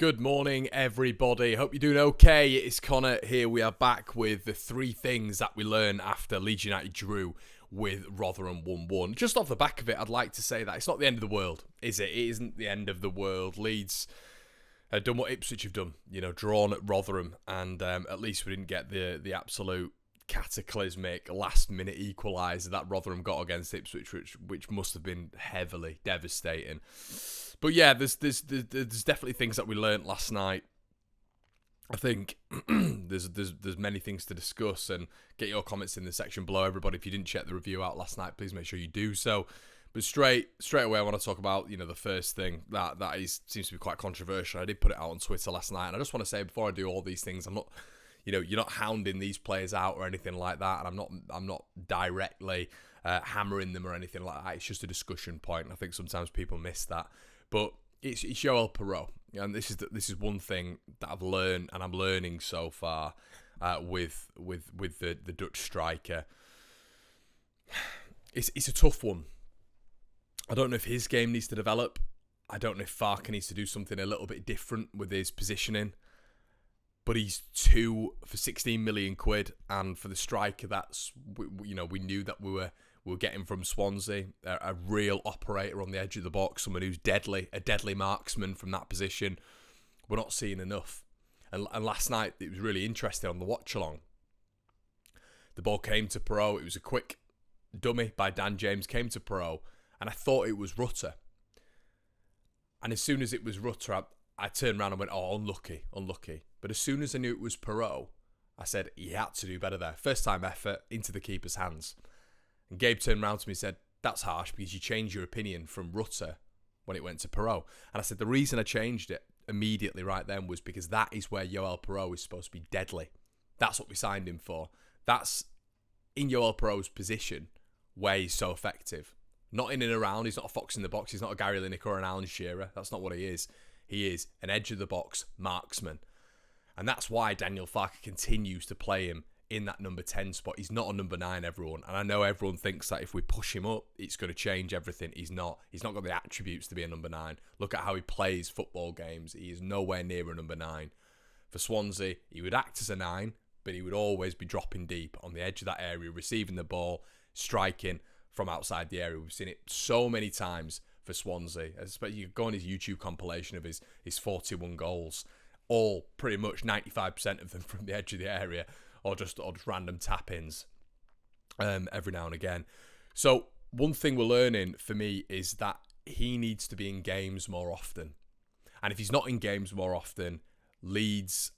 Good morning, everybody. Hope you're doing okay. It's Connor here. We are back with the three things that we learned after Leeds United drew with Rotherham 1-1. Just off the back of it, I'd like to say that it's not the end of the world, is it? It isn't the end of the world. Leeds have done what Ipswich have done, drawn at Rotherham, and at least we didn't get the absolute cataclysmic last-minute equaliser that Rotherham got against Ipswich, which must have been heavily devastating. But yeah, there's definitely things that we learnt last night. I think there's many things to discuss, and get your comments in the section below, everybody. If you didn't check the review out last night, please make sure you do so. But straight away, I want to talk about the first thing that seems to be quite controversial. I did put it out on Twitter last night, and I just want to say before I do all these things, I'm not, you're not hounding these players out or anything like that, and I'm not directly hammering them or anything like that. It's just a discussion point, and I think sometimes people miss that. But it's YOEL PERAU, and this is one thing that I've learned, and I'm learning so far with the Dutch striker. It's a tough one. I don't know if his game needs to develop. I don't know if Farke needs to do something a little bit different with his positioning. But he's two for 16 million quid, and for the striker, we knew that we were getting from Swansea, a real operator on the edge of the box, someone who's deadly, a deadly marksman from that position. We're not seeing enough. And last night, it was really interesting on the watch-along. The ball came to PERAU. It was a quick dummy by Dan James, came to PERAU, and I thought it was Rutter. And as soon as it was Rutter, I turned around and went, oh, unlucky. But as soon as I knew it was PERAU, I said, he had to do better there. First time effort, into the keeper's hands. And Gabe turned around to me and said, that's harsh because you changed your opinion from Rutter when it went to PERAU. And I said, the reason I changed it immediately right then was because that is where YOEL PERAU is supposed to be deadly. That's what we signed him for. That's in YOEL PERAU's position where he's so effective. Not in and around. He's not a fox in the box. He's not a Gary Lineker or an Alan Shearer. That's not what he is. He is an edge-of-the-box marksman. And that's why Daniel Farke continues to play him in that number 10 spot. He's not a number 9, everyone. And I know everyone thinks that if we push him up, it's going to change everything. He's not. He's not got the attributes to be a number 9. Look at how he plays football games. He is nowhere near a number 9. For Swansea, he would act as a 9, but he would always be dropping deep on the edge of that area, receiving the ball, striking from outside the area. We've seen it so many times for Swansea. Especially you go on his YouTube compilation of his 41 goals. All pretty much 95% of them from the edge of the area, or just random tap-ins every now and again. So one thing we're learning for me is that he needs to be in games more often. And if he's not in games more often, Leeds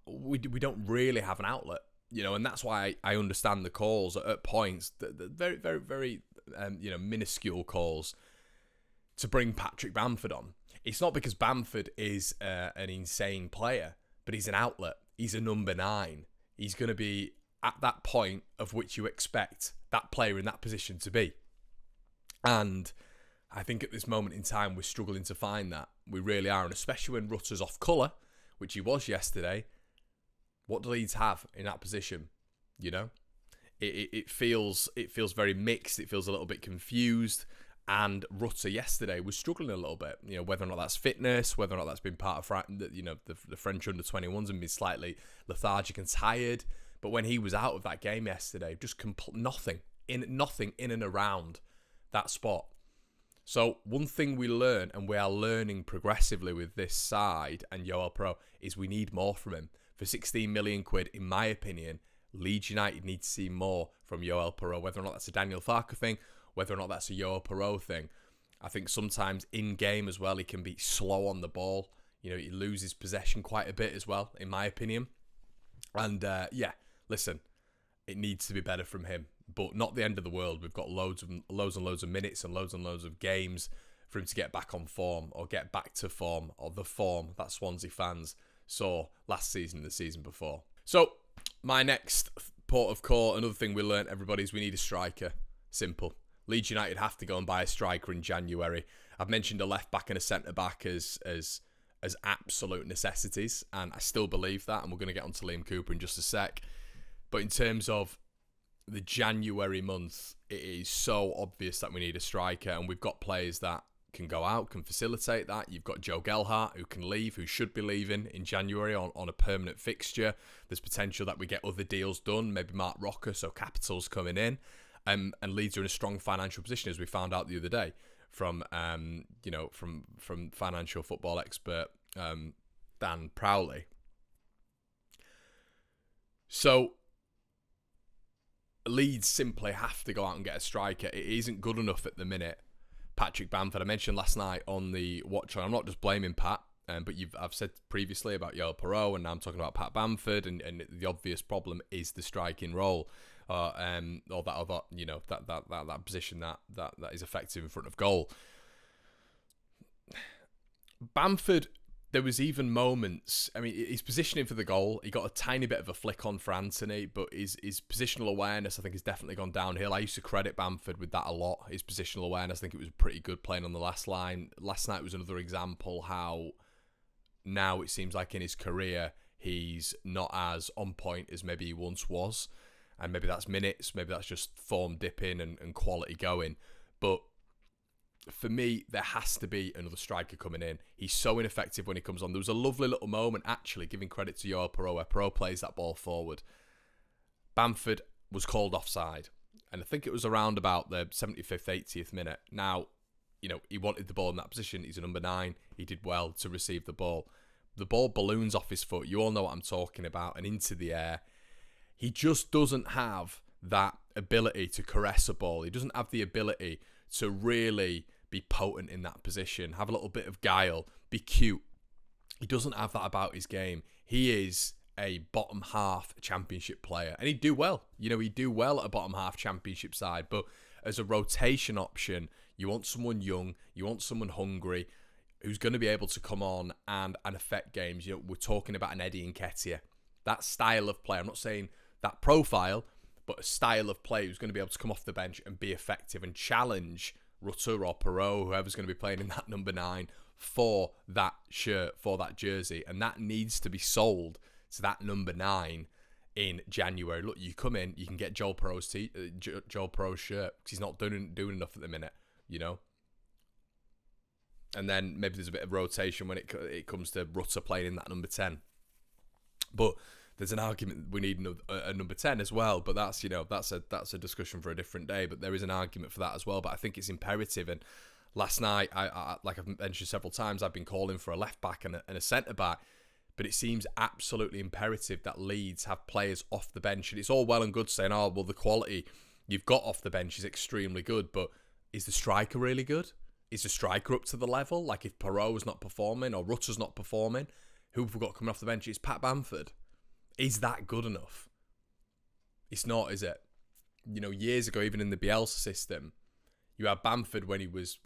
we don't really have an outlet, and that's why I understand the calls at points, the very, very, very minuscule calls to bring Patrick Bamford on. It's not because Bamford is an insane player, but he's an outlet. He's a number 9. He's going to be at that point of which you expect that player in that position to be. And I think at this moment in time, we're struggling to find that. We really are. And especially when Rutter's off colour, which he was yesterday, what do Leeds have in that position? It feels very mixed. It feels a little bit confused. And Rutter yesterday was struggling a little bit, whether or not that's fitness, whether or not that's been part of the French under-21s and been slightly lethargic and tired. But when he was out of that game yesterday, just nothing in and around that spot. So one thing we learn, and we are learning progressively with this side and YOEL PERAU, is we need more from him. For 16 million quid, in my opinion, Leeds United need to see more from YOEL PERAU, whether or not that's a Daniel Farke thing, whether or not that's a YOEL PERAU thing. I think sometimes in-game as well, he can be slow on the ball. He loses possession quite a bit as well, in my opinion. And, listen, it needs to be better from him. But not the end of the world. We've got loads and loads of minutes and loads of games for him to get back on form, or get back to form, or the form that Swansea fans saw last season and the season before. So, my next port of call, another thing we learnt, everybody, is we need a striker. Simple. Leeds United have to go and buy a striker in January. I've mentioned a left back and a centre back as absolute necessities, and I still believe that. And we're going to get onto Liam Cooper in just a sec. But in terms of the January month, it is so obvious that we need a striker, and we've got players that can go out, can facilitate that. You've got Joe Gelhardt, who can leave, who should be leaving in January on a permanent fixture. There's potential that we get other deals done, maybe Mark Rocker, so capital's coming in. And Leeds are in a strong financial position, as we found out the other day from financial football expert Dan Prowley. So Leeds simply have to go out and get a striker. It isn't good enough at the minute. Patrick Bamford, I mentioned last night on the watch, and I'm not just blaming Pat, but I've said previously about YOEL PERAU, and now I'm talking about Pat Bamford, and the obvious problem is the striking role, or that other, that position that is effective in front of goal. Bamford, there was even moments, I mean, his positioning for the goal, he got a tiny bit of a flick on for Anthony, but his positional awareness, I think, has definitely gone downhill. I used to credit Bamford with that a lot, his positional awareness. I think it was pretty good playing on the last line. Last night was another example how now it seems like in his career, he's not as on point as maybe he once was. And maybe that's minutes, maybe that's just form dipping and quality going. But for me, there has to be another striker coming in. He's so ineffective when he comes on. There was a lovely little moment, actually, giving credit to YOEL PERAU, where PERAU plays that ball forward. Bamford was called offside, and I think it was around about the 75th, 80th minute. Now, he wanted the ball in that position. He's a number 9. He did well to receive the ball. The ball balloons off his foot. You all know what I'm talking about, and into the air. He just doesn't have that ability to caress a ball. He doesn't have the ability to really be potent in that position, have a little bit of guile, be cute. He doesn't have that about his game. He is a bottom half championship player, and he'd do well. He'd do well at a bottom half championship side, but as a rotation option, you want someone young, you want someone hungry, who's going to be able to come on and affect games. We're talking about an Eddie Nketiah. That style of play, I'm not saying that profile, but a style of play who's going to be able to come off the bench and be effective and challenge Rutter or PERAU, whoever's going to be playing in that number 9, for that shirt, for that jersey. And that needs to be sold to that number 9 in January. Look, you come in, you can get Joel PERAU's shirt, because he's not doing enough at the minute, And then maybe there's a bit of rotation when it comes to Rutter playing in that number 10. But there's an argument we need a number 10 as well, but that's a discussion for a different day. But there is an argument for that as well. But I think it's imperative. And last night, I like I've mentioned several times, I've been calling for a left back and a centre back. But it seems absolutely imperative that Leeds have players off the bench. And it's all well and good saying, oh, well, the quality you've got off the bench is extremely good. But is the striker really good? Is the striker up to the level? Like if PERAU's not performing or Rutter's not performing, who have we got coming off the bench? It's Pat Bamford. Is that good enough? It's not, is it? Years ago, even in the Bielsa system, you had Bamford when he was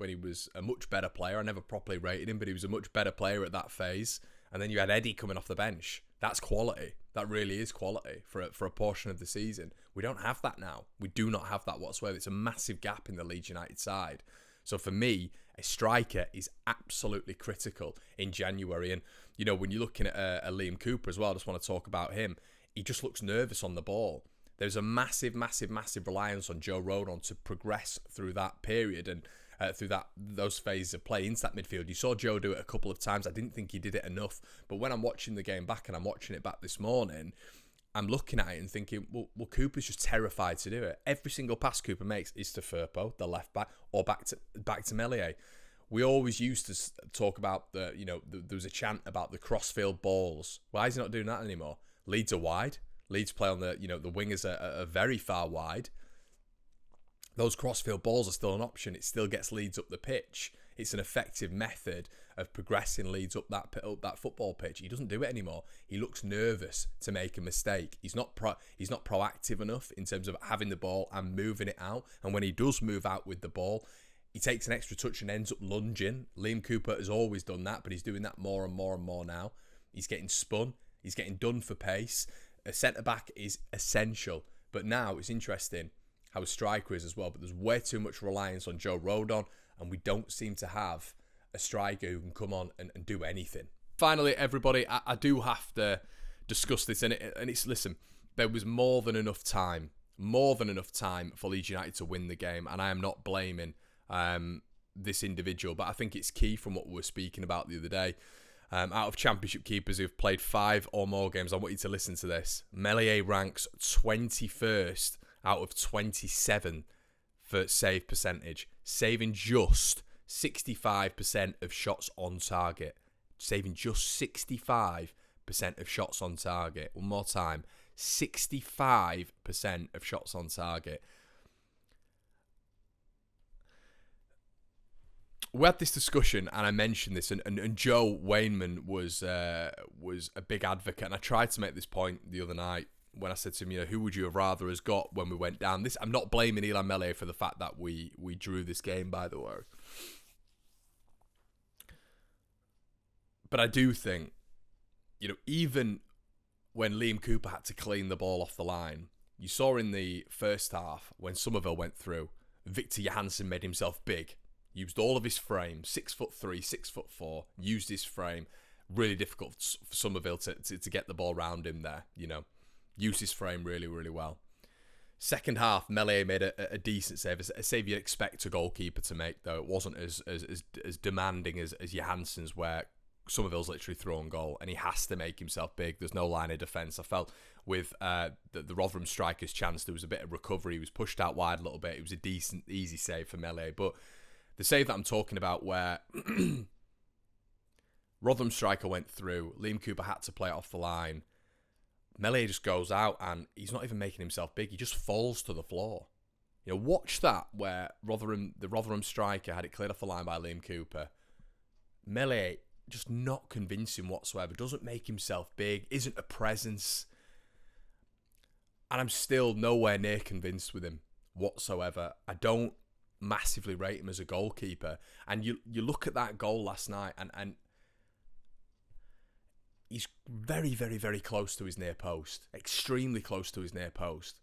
a much better player. I never properly rated him, but he was a much better player at that phase. And then you had Eddie coming off the bench. That's quality. That really is quality for a portion of the season. We don't have that now. We do not have that whatsoever. It's a massive gap in the Leeds United side. So for me, a striker is absolutely critical in January. And, when you're looking at a Liam Cooper as well, I just want to talk about him. He just looks nervous on the ball. There's a massive, massive, massive reliance on Joe Rodon to progress through that period and through those phases of play into that midfield. You saw Joe do it a couple of times. I didn't think he did it enough. But when I'm watching the game back, and I'm watching it back this morning, I'm looking at it and thinking, well, Cooper's just terrified to do it. Every single pass Cooper makes is to Firpo, the left back, or back to MELER. We always used to talk about there was a chant about the crossfield balls. Why is he not doing that anymore? Leeds are wide. Leeds play on the wingers are very far wide. Those crossfield balls are still an option. It still gets Leeds up the pitch. It's an effective method of progressing Leeds up that football pitch. He doesn't do it anymore. He looks nervous to make a mistake. He's not proactive enough in terms of having the ball and moving it out. And when he does move out with the ball, he takes an extra touch and ends up lunging. Liam Cooper has always done that, but he's doing that more and more and more now. He's getting spun. He's getting done for pace. A centre-back is essential. But now it's interesting how a striker is as well. But there's way too much reliance on Joe Rodon, and we don't seem to have a striker who can come on and do anything. Finally, everybody, I do have to discuss this. And it's, listen, there was more than enough time for Leeds United to win the game. And I am not blaming this individual, but I think it's key from what we were speaking about the other day. Out of Championship keepers who've played 5 or more games, I want you to listen to this. MELER ranks 21st out of 27 for save percentage, saving just 65% of shots on target. Saving just 65% of shots on target. One more time, 65% of shots on target. We had this discussion, and I mentioned this, and Joe Wainman was a big advocate, and I tried to make this point the other night when I said to him, who would you have rather has got when we went down? I'm not blaming Eli MELER for the fact that we drew this game, by the way. But I do think, even when Liam Cooper had to clean the ball off the line, you saw in the first half when Somerville went through, Victor Johansson made himself big. Used all of his frame, 6'3", 6'4", used his frame. Really difficult for Somerville to get the ball round him there, Used his frame really, really well. Second half, MELER made a decent save, a save you'd expect a goalkeeper to make, though. It wasn't as demanding as Johansson's, where Somerville's literally thrown goal, and he has to make himself big. There's no line of defence. I felt with the Rotherham striker's chance, there was a bit of recovery. He was pushed out wide a little bit. It was a decent, easy save for MELER, but the save that I'm talking about where Rotherham striker went through, Liam Cooper had to play it off the line. MELER just goes out and he's not even making himself big. He just falls to the floor. Watch that where the Rotherham striker had it cleared off the line by Liam Cooper. MELER just not convincing whatsoever. Doesn't make himself big. Isn't a presence. And I'm still nowhere near convinced with him whatsoever. I don't massively rate him as a goalkeeper, and you look at that goal last night, and he's very, very, very close to his near post, extremely close to his near post.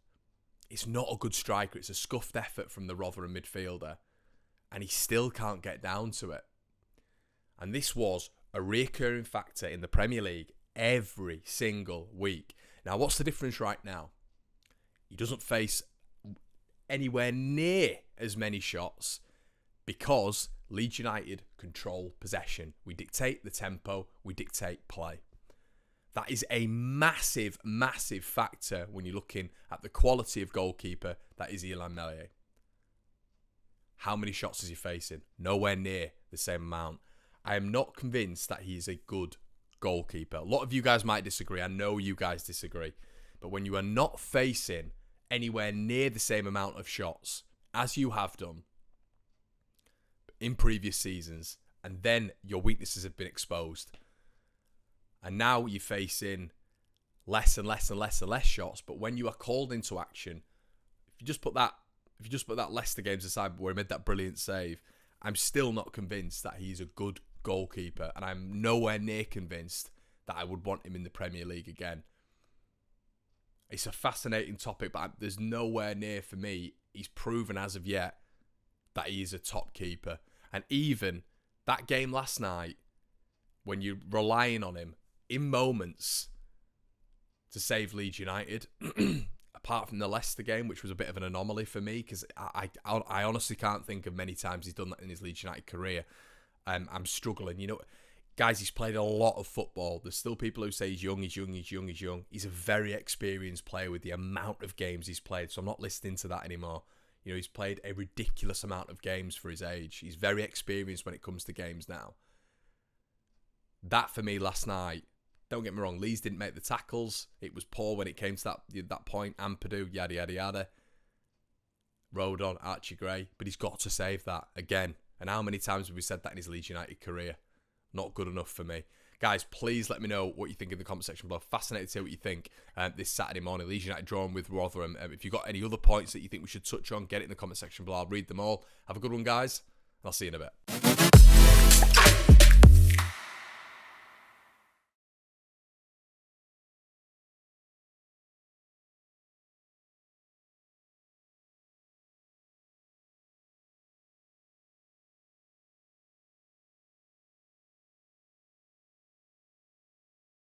It's not a good striker. It's a scuffed effort from the Rotherham midfielder, and he still can't get down to it. And this was a recurring factor in the Premier League every single week. Now, what's the difference right now? He doesn't face anywhere near as many shots because Leeds United control possession. We dictate the tempo, we dictate play. That is a massive, massive factor when you're looking at the quality of goalkeeper that is Eli MELER. How many shots is he facing? Nowhere near the same amount. I am not convinced that he is a good goalkeeper. A lot of you guys might disagree. I know you guys disagree. But when you are not facing anywhere near the same amount of shots as you have done in previous seasons, and then your weaknesses have been exposed, and now you're facing less and less and less and less shots, but when you are called into action, if you just put that Leicester games aside where he made that brilliant save, I'm still not convinced that he's a good goalkeeper, and I'm nowhere near convinced that I would want him in the Premier League again. It's a fascinating topic, but there's nowhere near, for me, he's proven as of yet that he is a top keeper. And even that game last night, when you're relying on him in moments to save Leeds United, apart from the Leicester game, which was a bit of an anomaly for me, because I honestly can't think of many times he's done that in his Leeds United career. I'm struggling. Guys, he's played a lot of football. There's still people who say he's young. He's a very experienced player with the amount of games he's played, so I'm not listening to that anymore. He's played a ridiculous amount of games for his age. He's very experienced when it comes to games now. That, for me, last night, don't get me wrong, Leeds didn't make the tackles. It was poor when it came to that point. Ampadu, yada, yada, yada. Rodon, Archie Gray. But he's got to save that again. And how many times have we said that in his Leeds United career? Not good enough for me. Guys, please let me know what you think in the comment section below. Fascinated to hear what you think this Saturday morning. Leeds United drawing with Rotherham. If you've got any other points that you think we should touch on, get it in the comment section below. I'll read them all. Have a good one, guys. I'll see you in a bit.